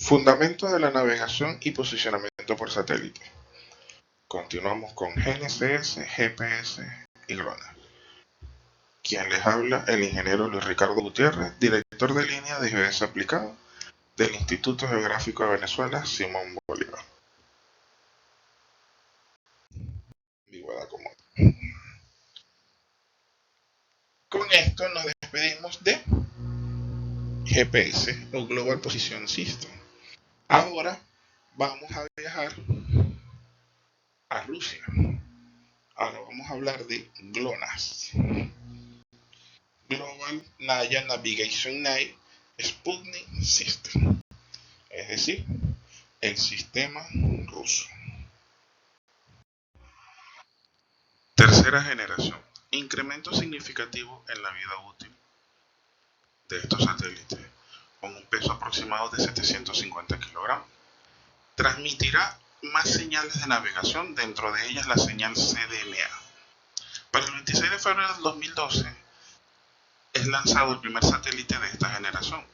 Fundamentos de la navegación y posicionamiento por satélite. Continuamos con GNSS, GPS y GLONASS. Quien les habla, el ingeniero Luis Ricardo Gutiérrez, director de línea de GPS aplicado del Instituto Geográfico de Venezuela, Simón Bolívar. Con esto nos despedimos de GPS o Global Position System. Ahora vamos a viajar a Rusia. Ahora vamos a hablar de GLONASS. Global Navigation Night Sputnik System, es decir, el sistema ruso. Tercera generación. Incremento significativo en la vida útil de estos satélites, con un peso aproximado de 750 kilogramos. Transmitirá más señales de navegación, dentro de ellas la señal CDMA. Para el 26 de febrero del 2012 es lanzado el primer satélite de esta generación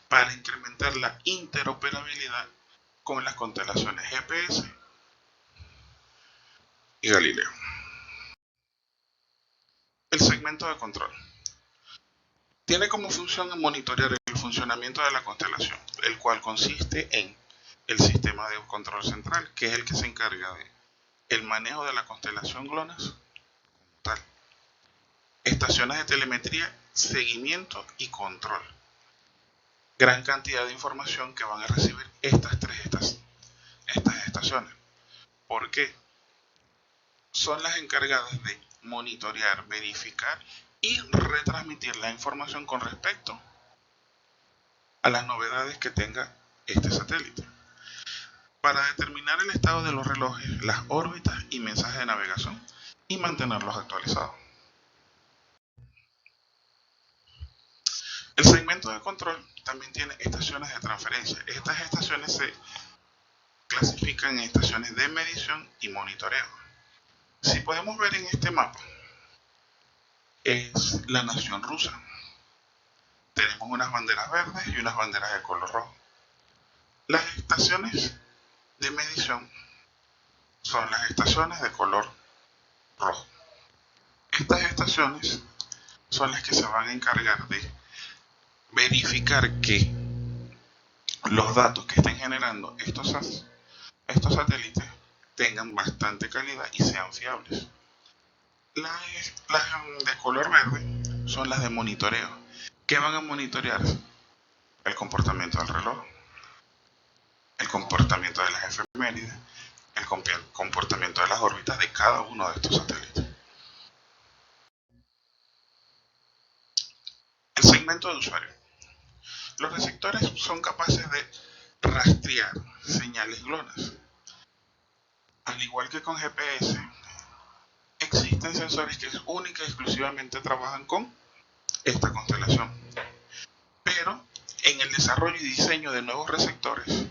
para incrementar la interoperabilidad con las constelaciones GPS y Galileo. El segmento de control tiene como función monitorear el funcionamiento de la constelación, el cual consiste en el sistema de control central, que es el que se encarga de el manejo de la constelación GLONASS como tal. Estaciones de telemetría, seguimiento y control. Gran cantidad de información que van a recibir estas estaciones. ¿Por qué? Son las encargadas de monitorear, verificar y retransmitir la información con respecto a las novedades que tenga este satélite, para determinar el estado de los relojes, las órbitas y mensajes de navegación y mantenerlos actualizados. El segmento de control también tiene estaciones de transferencia. Estas estaciones se clasifican en estaciones de medición y monitoreo. Si podemos ver en este mapa, es la nación rusa. Tenemos unas banderas verdes y unas banderas de color rojo. Las estaciones de medición son las estaciones de color rojo. Estas estaciones son las que se van a encargar de verificar que los datos que estén generando estos satélites tengan bastante calidad y sean fiables. Las de color verde son las de monitoreo, que van a monitorear el comportamiento del reloj, el comportamiento de las efemérides, el comportamiento de las órbitas de cada uno de estos satélites. El segmento de usuario. Los receptores son capaces de rastrear señales GLONASS. Al igual que con GPS, existen sensores que única y exclusivamente trabajan con esta constelación. Pero en el desarrollo y diseño de nuevos receptores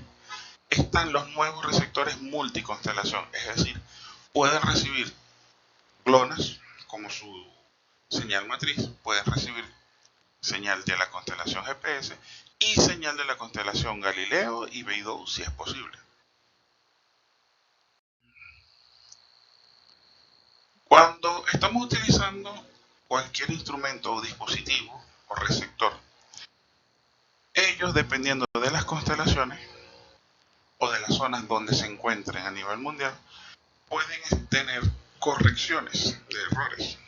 están los nuevos receptores multiconstelación, es decir, pueden recibir GLONASS como su señal matriz, pueden recibir señal de la constelación GPS y señal de la constelación Galileo y Beidou si es posible. Cuando estamos utilizando cualquier instrumento o dispositivo o receptor, ellos, dependiendo de las constelaciones o de las zonas donde se encuentren a nivel mundial, pueden tener correcciones de errores.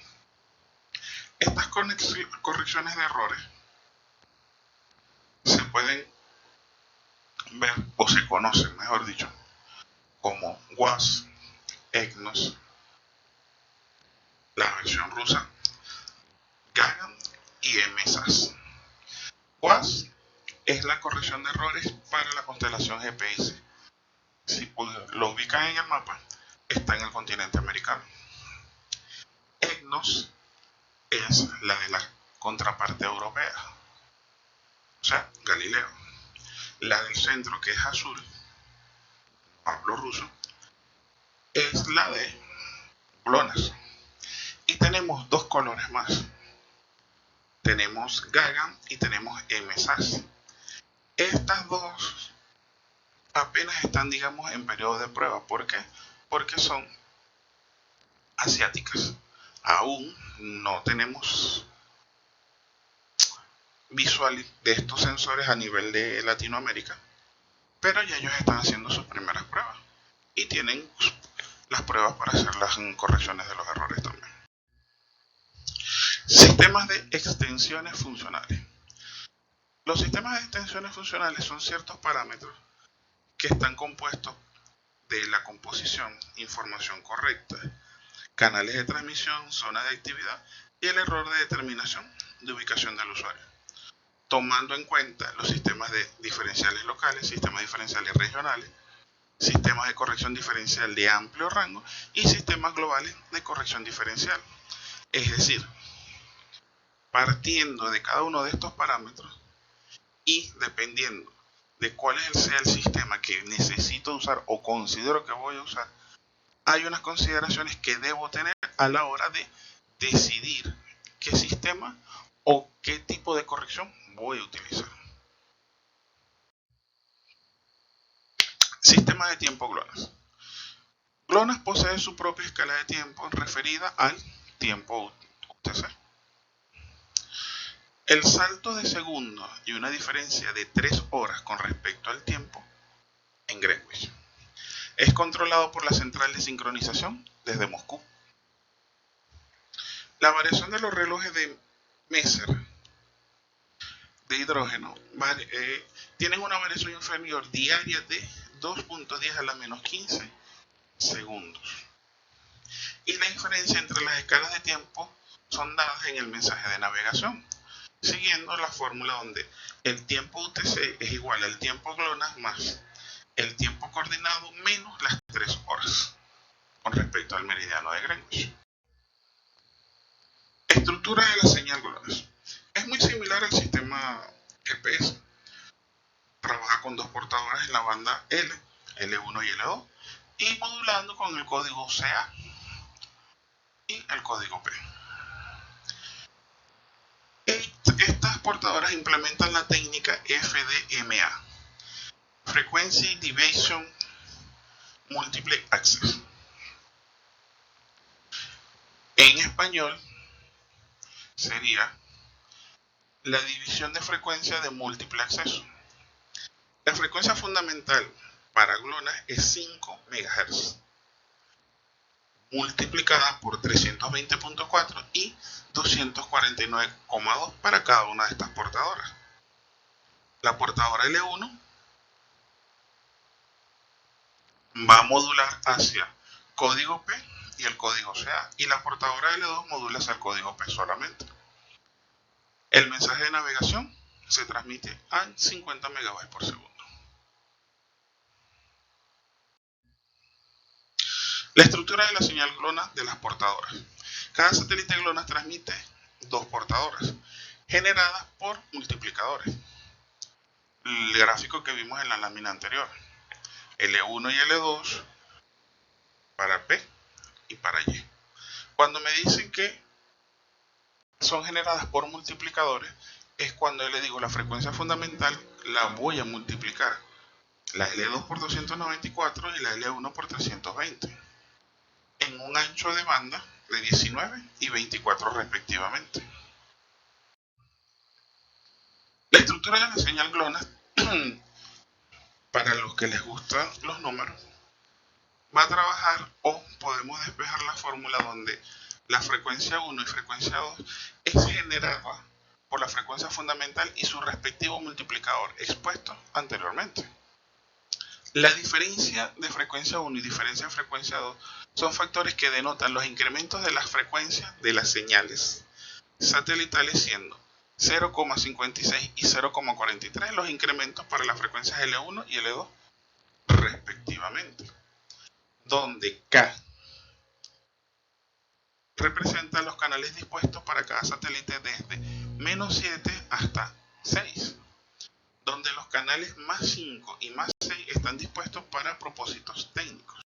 Estas correcciones de errores se pueden ver, o se conocen, mejor dicho, como WASP, EGNOS, la versión rusa, GAGAM y MSAS. WASP es la corrección de errores para la constelación GPS. Si lo ubican en el mapa, está en el continente americano. EGNOS es la de la contraparte europea, o sea, Galileo. La del centro, que es azul, hablo ruso, es la de GLONASS. Y tenemos dos colores más. Tenemos GAGAM y tenemos MSAS. Estas dos apenas están, digamos, en periodo de prueba. ¿Por qué? Porque son asiáticas. Aún no tenemos visual de estos sensores a nivel de Latinoamérica, pero ya ellos están haciendo sus primeras pruebas y tienen las pruebas para hacer las correcciones de los errores también. Sistemas de extensiones funcionales. Los sistemas de extensiones funcionales son ciertos parámetros que están compuestos de la composición, información correcta, canales de transmisión, zona de actividad y el error de determinación de ubicación del usuario, tomando en cuenta los sistemas de diferenciales locales, sistemas diferenciales regionales, sistemas de corrección diferencial de amplio rango y sistemas globales de corrección diferencial. Es decir, partiendo de cada uno de estos parámetros y dependiendo de cuál sea el sistema que necesito usar o considero que voy a usar, hay unas consideraciones que debo tener a la hora de decidir qué sistema o qué tipo de corrección voy a utilizar. Sistema de tiempo GLONASS. GLONASS posee su propia escala de tiempo referida al tiempo UTC. El salto de segundos y una diferencia de 3 horas con respecto al tiempo en Greenwich es controlado por la central de sincronización desde Moscú. La variación de los relojes de Messer de hidrógeno tienen una variación inferior diaria de 2.10 a la menos 15 segundos. Y la diferencia entre las escalas de tiempo son dadas en el mensaje de navegación, siguiendo la fórmula donde el tiempo UTC es igual al tiempo GLONASS más el tiempo coordinado menos las 3 horas con respecto al meridiano de Greenwich. Estructura de la señal GLONASS. Es muy similar al sistema GPS. Trabaja con 2 portadoras en la banda L, L1 y L2, y modulando con el código CA y el código P. Estas portadoras implementan la técnica FDMA, Frequency Division Multiple Access. En español sería la división de frecuencia de múltiple acceso. La frecuencia fundamental para GLONASS es 5 MHz, multiplicada por 320.4 y 249,2 para cada una de estas portadoras. La portadora L1 va a modular hacia código P y el código CA, y la portadora L2 modula hacia el código P solamente. El mensaje de navegación se transmite a 50 MB por segundo. La estructura de la señal GLONASS de las portadoras. Cada satélite GLONASS transmite 2 portadoras generadas por multiplicadores. El gráfico que vimos en la lámina anterior. L1 y L2 para P y para Y. Cuando me dicen que son generadas por multiplicadores, es cuando yo le digo la frecuencia fundamental la voy a multiplicar. La L2 por 294 y la L1 por 320. En un ancho de banda de 19 y 24 respectivamente. La estructura de la señal GLONASS, para los que les gustan los números, va a trabajar, o podemos despejar la fórmula donde la frecuencia 1 y frecuencia 2 es generada por la frecuencia fundamental y su respectivo multiplicador expuesto anteriormente. La diferencia de frecuencia 1 y diferencia de frecuencia 2 son factores que denotan los incrementos de las frecuencias de las señales satelitales, siendo 0,56 y 0,43 los incrementos para las frecuencias L1 y L2 respectivamente, donde K representa los canales dispuestos para cada satélite desde -7 hasta 6, donde los canales +5 y +6 están dispuestos para propósitos técnicos.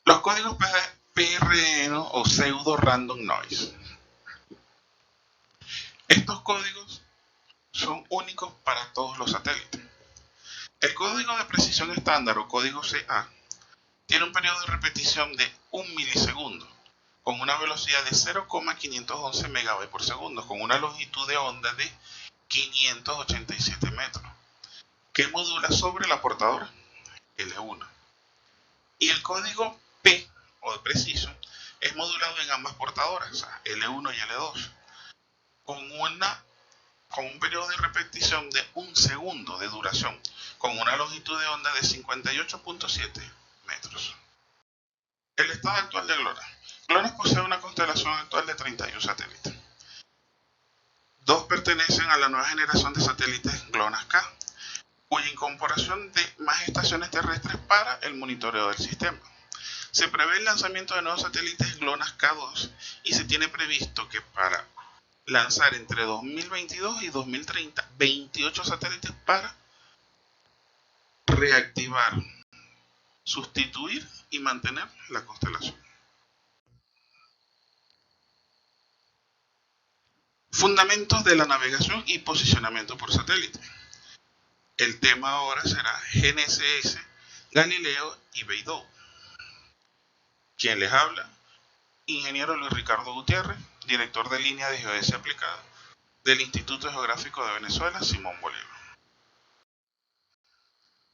Los códigos PRN o pseudo random noise. Estos códigos son únicos para todos los satélites. El código de precisión estándar o código CA tiene un periodo de repetición de 1 milisegundo con una velocidad de 0,511 megabytes por segundo con una longitud de onda de 587 metros que modula sobre la portadora L1. Y el código P o de precision es modulado en ambas portadoras, o sea, L1 y L2, con un periodo de repetición de 1 segundo de duración, con una longitud de onda de 58.7 metros. El estado actual de GLONASS. GLONASS posee una constelación actual de 31 satélites. 2 pertenecen a la nueva generación de satélites GLONASS-K, cuya incorporación de más estaciones terrestres para el monitoreo del sistema. Se prevé el lanzamiento de nuevos satélites GLONASS-K2 y se tiene previsto que para lanzar entre 2022 y 2030 28 satélites para reactivar, sustituir y mantener la constelación. Fundamentos de la navegación y posicionamiento por satélite. El tema ahora será GNSS, Galileo y Beidou. ¿Quién les habla? Ingeniero Luis Ricardo Gutiérrez, director de línea de geodesia aplicada del Instituto Geográfico de Venezuela, Simón Bolívar.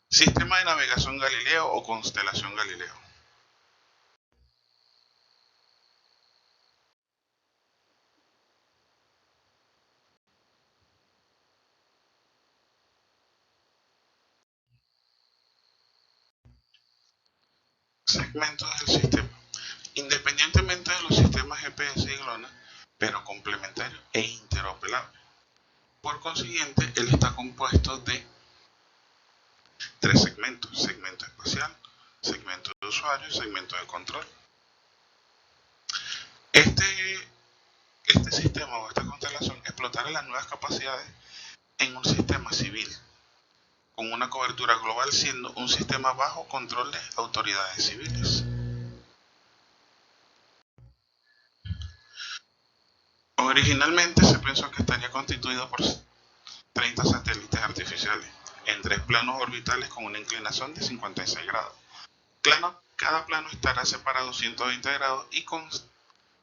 Sistema de navegación Galileo o constelación Galileo. Segmentos del sistema. Independientemente de los sistemas GPS y GLONASS, pero complementarios e interoperables. Por consiguiente, él está compuesto de 3 segmentos: segmento espacial, segmento de usuario y segmento de control. Este sistema o esta constelación explotará las nuevas capacidades en un sistema civil, con una cobertura global siendo un sistema bajo control de autoridades civiles. Originalmente se pensó que estaría constituido por 30 satélites artificiales en 3 planos orbitales con una inclinación de 56 grados. Cada plano estará separado 120 grados y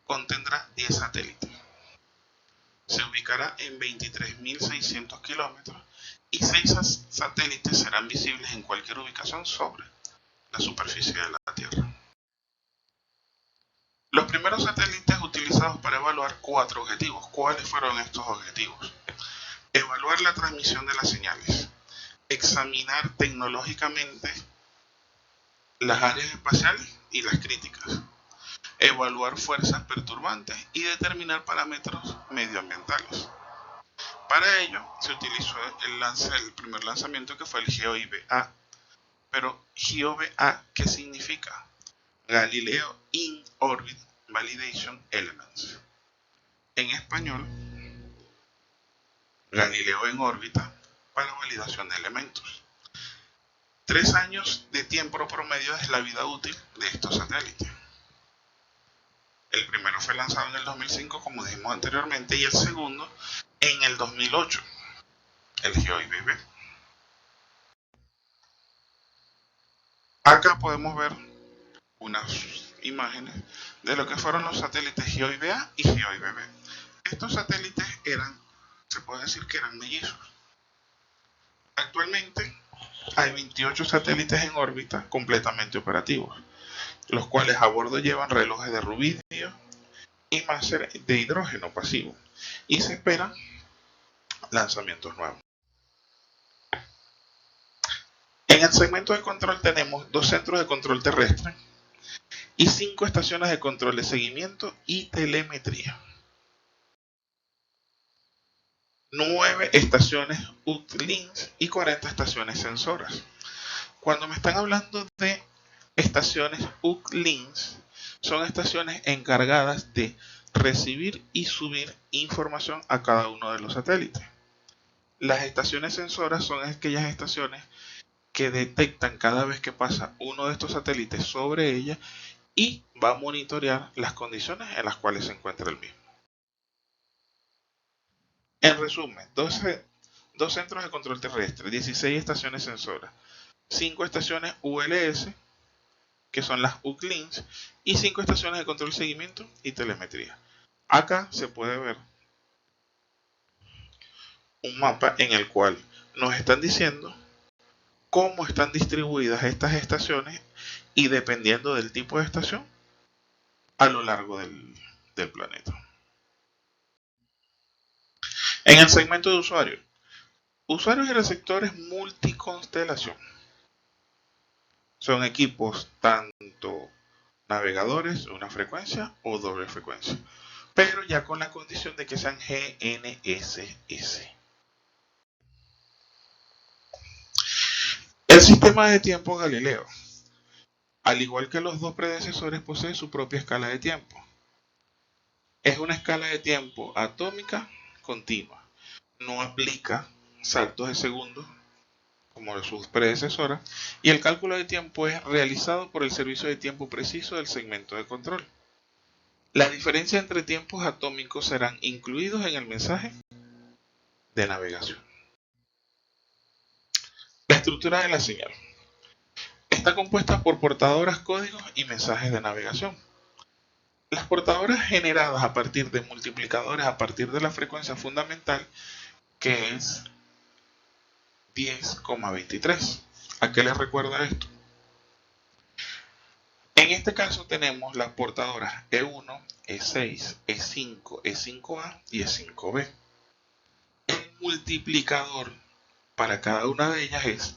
contendrá 10 satélites. Se ubicará en 23.600 kilómetros y 6 satélites serán visibles en cualquier ubicación sobre la superficie de la Tierra. Los primeros satélites utilizados para evaluar 4 objetivos. ¿Cuáles fueron estos objetivos? Evaluar la transmisión de las señales, examinar tecnológicamente las áreas espaciales y las críticas, evaluar fuerzas perturbantes y determinar parámetros medioambientales. Para ello se utilizó el primer lanzamiento, que fue el GeoIBA. Pero GeoIBA, ¿qué significa? Galileo In Orbit Validation Elements. En español, Galileo en órbita para validación de elementos. 3 años de tiempo promedio es la vida útil de estos satélites. El primero fue lanzado en el 2005, como dijimos anteriormente, y el segundo en el 2008, el GeoIBB. Acá podemos ver unas imágenes de lo que fueron los satélites GeoIBA y GeoIBB. Estos satélites se puede decir que eran mellizos. Actualmente hay 28 satélites en órbita completamente operativos, los cuales a bordo llevan relojes de rubidio y máster de hidrógeno pasivo, y se esperan lanzamientos nuevos. En el segmento de control tenemos 2 centros de control terrestre y 5 estaciones de control de seguimiento y telemetría. 9 estaciones UCLINS y 40 estaciones sensoras. Cuando me están hablando de estaciones UCLINS, son estaciones encargadas de recibir y subir información a cada uno de los satélites. Las estaciones sensoras son aquellas estaciones que detectan cada vez que pasa uno de estos satélites sobre ella y va a monitorear las condiciones en las cuales se encuentra el mismo. En resumen, 2 centros de control terrestre, 16 estaciones sensoras, 5 estaciones ULS, que son las UCLINS, y 5 estaciones de control, seguimiento y telemetría. Acá se puede ver un mapa en el cual nos están diciendo cómo están distribuidas estas estaciones y dependiendo del tipo de estación a lo largo del planeta. En el segmento de usuarios y receptores multiconstelación. Son equipos tanto navegadores, una frecuencia o doble frecuencia, pero ya con la condición de que sean GNSS. El sistema de tiempo Galileo, al igual que los dos predecesores, posee su propia escala de tiempo. Es una escala de tiempo atómica continua. No aplica saltos de segundos como sus predecesoras, y el cálculo de tiempo es realizado por el servicio de tiempo preciso del segmento de control. La diferencia entre tiempos atómicos serán incluidos en el mensaje de navegación. La estructura de la señal está compuesta por portadoras, códigos y mensajes de navegación. Las portadoras generadas a partir de multiplicadores a partir de la frecuencia fundamental, que es 10,23. ¿A qué les recuerda esto? En este caso tenemos las portadoras E1, E6, E5, E5A y E5B. El multiplicador para cada una de ellas es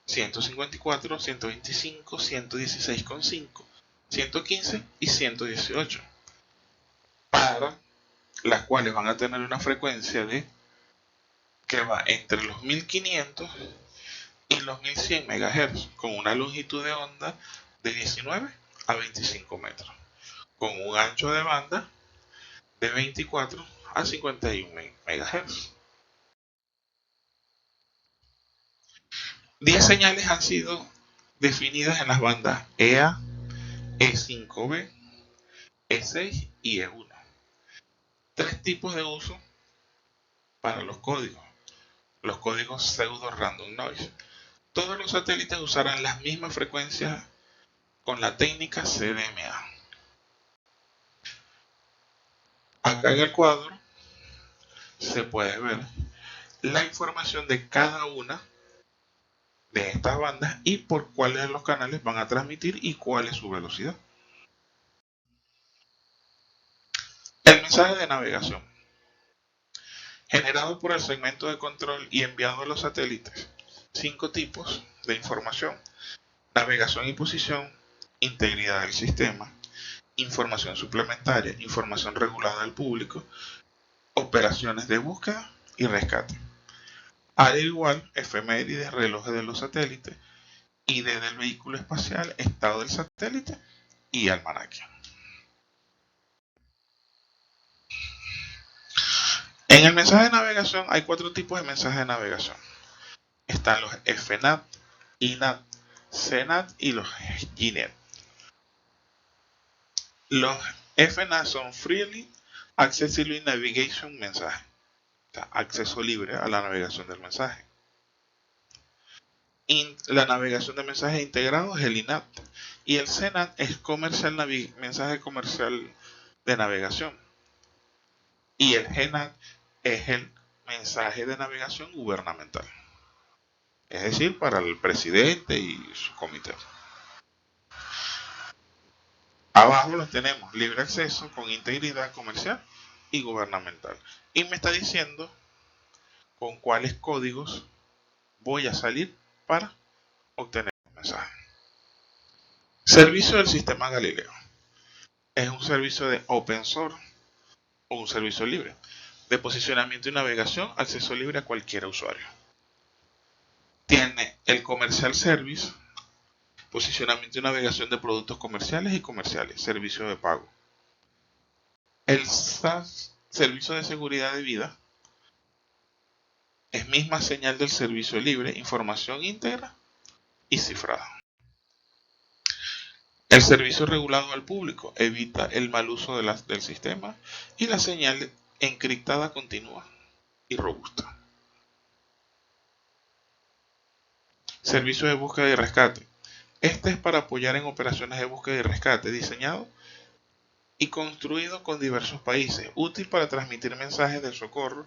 154, 125, 116,5, 115 y 118, para las cuales van a tener una frecuencia que va entre los 1500 y los 1100 MHz, con una longitud de onda de 19 a 25 metros, con un ancho de banda de 24 a 51 MHz. 10 señales han sido definidas en las bandas EA, E5B, E6 y E1. 3 tipos de uso para los códigos. Los códigos pseudo random noise. Todos los satélites usarán las mismas frecuencias con la técnica CDMA. Acá en el cuadro se puede ver la información de cada una de estas bandas y por cuáles de los canales van a transmitir y cuál es su velocidad. El mensaje de navegación, generado por el segmento de control y enviado a los satélites. 5 tipos de información: navegación y posición, integridad del sistema, información suplementaria, información regulada al público, operaciones de búsqueda y rescate. Al igual, efemérides, relojes de los satélites, ID del vehículo espacial, estado del satélite y almanaque. En el mensaje de navegación hay 4 tipos de mensajes de navegación. Están los FNAT, INAT, CNAT y los GNAT. Los FNAT son Freely Accessible Navigation Message, o sea, acceso libre a la navegación del mensaje. La navegación de mensajes integrados es el INAT, y el CNAT es mensaje comercial de navegación, y el GNAT es el mensaje de navegación gubernamental, es decir, para el presidente y su comité. Abajo los tenemos: libre acceso, con integridad, comercial y gubernamental. Y me está diciendo con cuáles códigos voy a salir para obtener el mensaje. Servicio del sistema Galileo. Es un servicio de open source o un servicio libre de posicionamiento y navegación, acceso libre a cualquier usuario. Tiene el Commercial Service, posicionamiento y navegación de productos comerciales y comerciales, servicio de pago. El SAS, servicio de seguridad de vida, es misma señal del servicio libre, información íntegra y cifrada. El servicio regulado al público evita el mal uso del sistema y la señal encriptada continua y robusta. Servicio de búsqueda y rescate. Este es para apoyar en operaciones de búsqueda y rescate, diseñado y construido con diversos países, útil para transmitir mensajes de socorro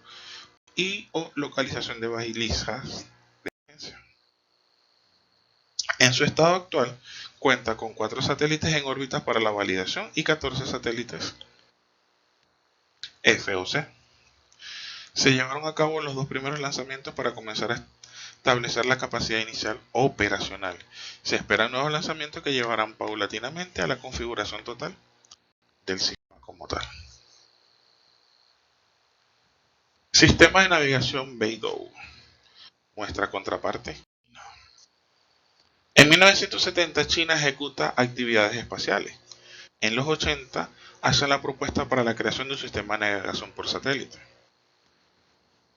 y o localización de balizas de emergencia. En su estado actual, cuenta con 4 satélites en órbita para la validación y 14 satélites FOC. Se llevaron a cabo los 2 primeros lanzamientos para comenzar a establecer la capacidad inicial operacional. Se esperan nuevos lanzamientos que llevarán paulatinamente a la configuración total del sistema como tal. Sistema de navegación Beidou. Nuestra contraparte. En 1970 China ejecuta actividades espaciales. En los 80 hace la propuesta para la creación de un sistema de navegación por satélite.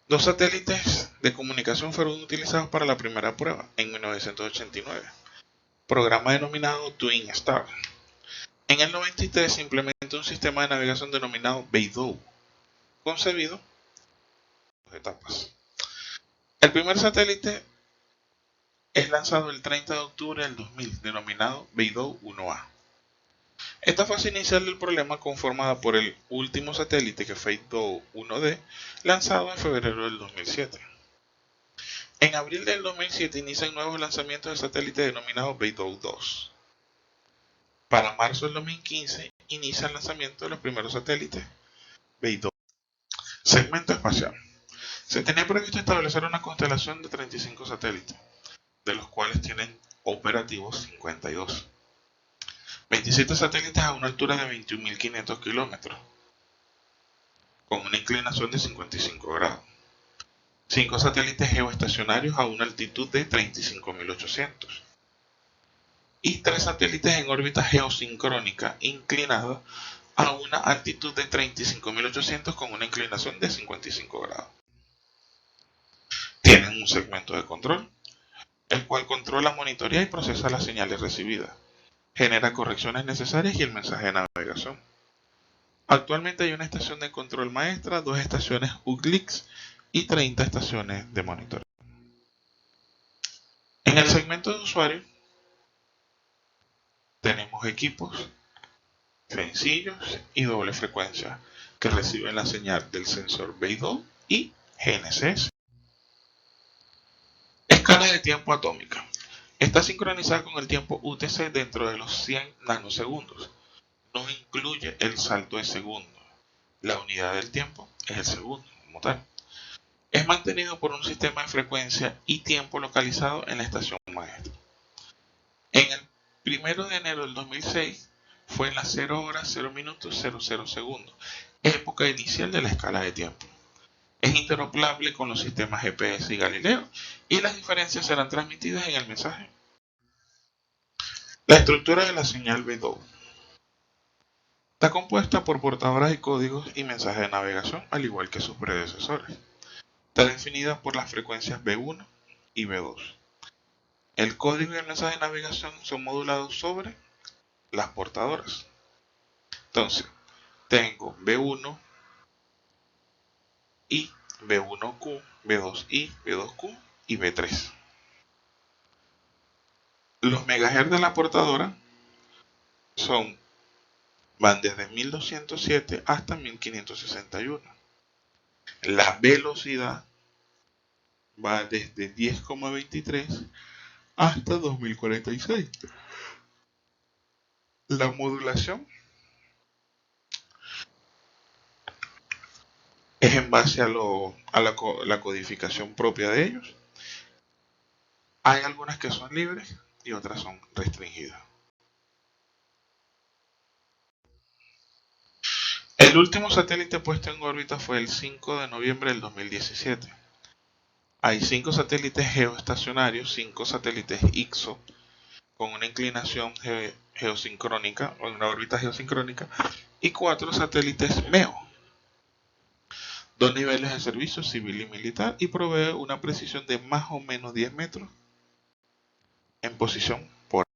2 satélites de comunicación fueron utilizados para la primera prueba en 1989, programa denominado Twin Star. En el 93 se implementa un sistema de navegación denominado Beidou, concebido en 2 etapas. El primer satélite es lanzado el 30 de octubre del 2000, denominado Beidou 1A. Esta fase inicial del problema conformada por el último satélite que fue Beidou 1D, lanzado en febrero del 2007. En abril del 2007 inician nuevos lanzamientos de satélites denominados Beidou 2. Para marzo del 2015 inicia el lanzamiento de los primeros satélites Beidou. Segmento espacial. Se tenía previsto establecer una constelación de 35 satélites, de los cuales tienen operativos 52. 27 satélites a una altura de 21.500 kilómetros, con una inclinación de 55 grados. 5 satélites geoestacionarios a una altitud de 35.800. Y 3 satélites en órbita geosincrónica inclinada a una altitud de 35.800 con una inclinación de 55 grados. Tienen un segmento de control, el cual controla, monitorea y procesa las señales recibidas, genera correcciones necesarias y el mensaje de navegación. Actualmente hay una estación de control maestra, 2 estaciones UCLIX y 30 estaciones de monitoreo. En el segmento de usuario tenemos equipos sencillos y doble frecuencia que reciben la señal del sensor Beidou y GNSS. Escala de tiempo atómica. Está sincronizada con el tiempo UTC dentro de los 100 nanosegundos. No incluye el salto de segundo. La unidad del tiempo es el segundo como tal. Es mantenido por un sistema de frecuencia y tiempo localizado en la estación maestra. En el 1 de enero del 2006 fue en las 0 horas 0 minutos 00 segundos, época inicial de la escala de tiempo. Es interoperable con los sistemas GPS y Galileo y las diferencias serán transmitidas en el mensaje. La estructura de la señal Beidou está compuesta por portadoras de códigos y mensajes de navegación, al igual que sus predecesores. Está definida por las frecuencias B1 y B2. El código y el mensaje de navegación son modulados sobre las portadoras. Entonces, tengo B1 y B1Q, B2I, B2Q y B3. Los megahertz de la portadora van desde 1207 hasta 1561. La velocidad va desde 10,23 hasta 2046. La modulación es en base a la codificación propia de ellos. Hay algunas que son libres y otras son restringidas. El último satélite puesto en órbita fue el 5 de noviembre del 2017. Hay 5 satélites geoestacionarios, 5 satélites IXO con una inclinación geosincrónica o una órbita geosincrónica y 4 satélites MEO. 2 niveles de servicio civil y militar y provee una precisión de más o menos 10 metros en posición